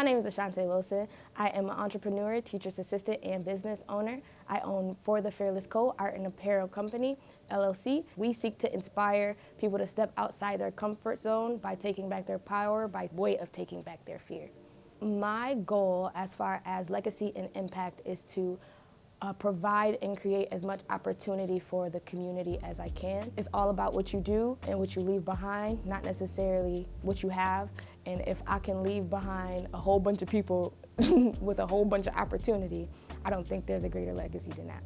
My name is Ashante Wilson. I am an entrepreneur, teacher's assistant, and business owner. I own For the Fearless Co. Art and Apparel Company, LLC. We seek to inspire people to step outside their comfort zone by taking back their power, by way of taking back their fear. My goal as far as legacy and impact is to provide and create as much opportunity for the community as I can. It's all about what you do and what you leave behind, not necessarily what you have. And if I can leave behind a whole bunch of people with a whole bunch of opportunity, I don't think there's a greater legacy than that.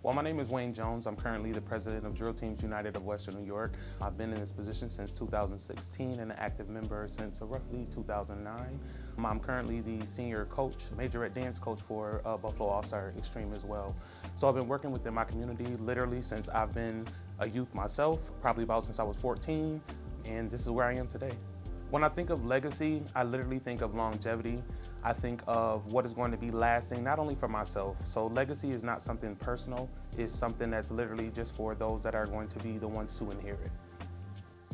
Well, my name is Wayne Jones. I'm currently the president of Drill Teams United of Western New York. I've been in this position since 2016 and an active member since roughly 2009. I'm currently the senior coach, majorette dance coach for Buffalo All-Star Extreme as well. So I've been working within my community literally since I've been a youth myself, probably about since I was 14, and this is where I am today. When I think of legacy, I literally think of longevity. I think of what is going to be lasting, not only for myself. So legacy is not something personal, it's something that's literally just for those that are going to be the ones to inherit.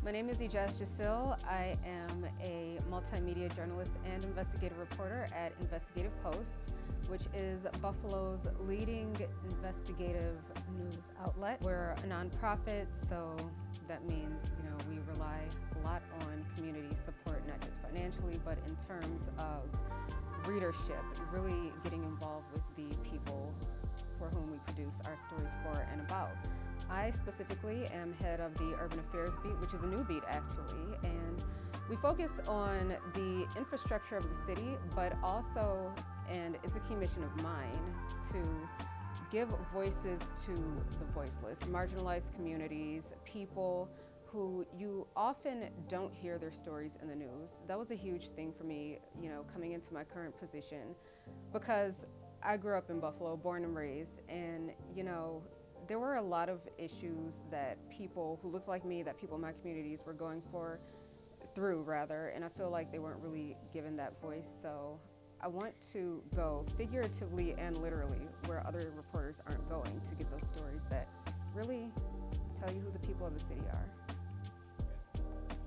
My name is Ijaz Jasil. I am a multimedia journalist and investigative reporter at Investigative Post, which is Buffalo's leading investigative news outlet. We're a nonprofit, so that means, we rely a lot on community support, not just financially, but in terms of readership, really getting involved with the people for whom we produce our stories for and about. I specifically am head of the Urban Affairs beat, which is a new beat actually, and we focus on the infrastructure of the city, but also, and it's a key mission of mine, to give voices to the voiceless, marginalized communities, people who you often don't hear their stories in the news. That was a huge thing for me, coming into my current position, because I grew up in Buffalo, born and raised, and there were a lot of issues that people who looked like me, that people in my communities were going through, and I feel like they weren't really given that voice. So I want to go figuratively and literally where other reporters aren't going to get those stories that really tell you who the people of the city are.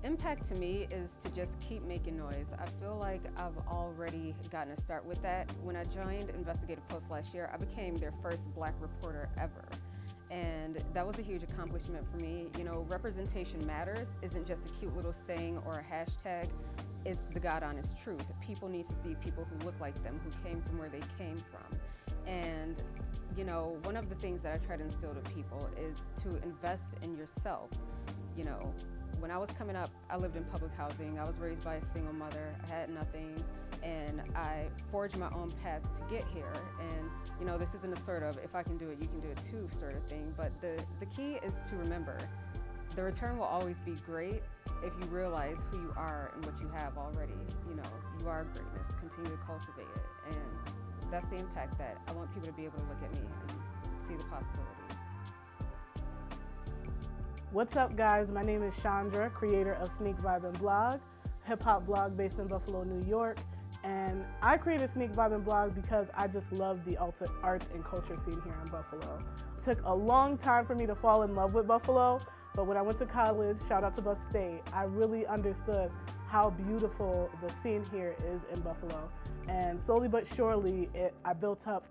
Impact to me is to just keep making noise. I feel like I've already gotten a start with that. When I joined Investigative Post last year, I became their first Black reporter ever. And that was a huge accomplishment for me. Representation matters isn't just a cute little saying or a hashtag. It's the God honest truth. People need to see people who look like them, who came from where they came from. And one of the things that I try to instill to people is to invest in yourself. When I was coming up, I lived in public housing. I was raised by a single mother. I had nothing, and I forged my own path to get here. And this isn't a sort of, if I can do it, you can do it too sort of thing. But the key is to remember, the return will always be great if you realize who you are and what you have already. You are greatness. Continue to cultivate it. And that's the impact that I want people to be able to look at me and see the possibilities. What's up, guys? My name is Chandra, creator of Sneak Vibin' Blog, hip-hop blog based in Buffalo, New York. And I created Sneak Vibin' Blog because I just love the arts and culture scene here in Buffalo. It took a long time for me to fall in love with Buffalo, but when I went to college, shout out to Buff State, I really understood how beautiful the scene here is in Buffalo. And slowly but surely, I built up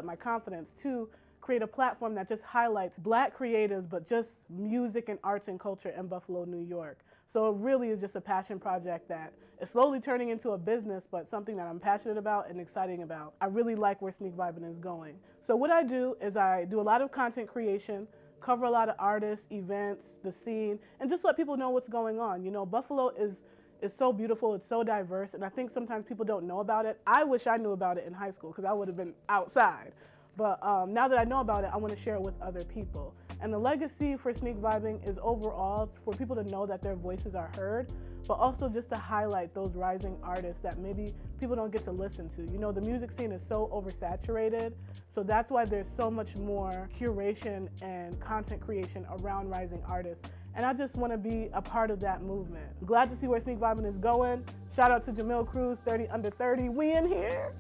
my confidence to create a platform that just highlights Black creatives, but just music and arts and culture in Buffalo, New York. So it really is just a passion project that is slowly turning into a business, but something that I'm passionate about and excited about. I really like where Sneak Vibin' is going. So what I do is I do a lot of content creation, cover a lot of artists, events, the scene, and just let people know what's going on. Buffalo is so beautiful, it's so diverse, and I think sometimes people don't know about it. I wish I knew about it in high school because I would have been outside. But now that I know about it, I want to share it with other people. And the legacy for Sneak Vibing is overall for people to know that their voices are heard, but also just to highlight those rising artists that maybe people don't get to listen to. The music scene is so oversaturated, so that's why there's so much more curation and content creation around rising artists. And I just want to be a part of that movement. Glad to see where Sneak Vibing is going. Shout out to Jamil Cruz, 30 Under 30. We in here.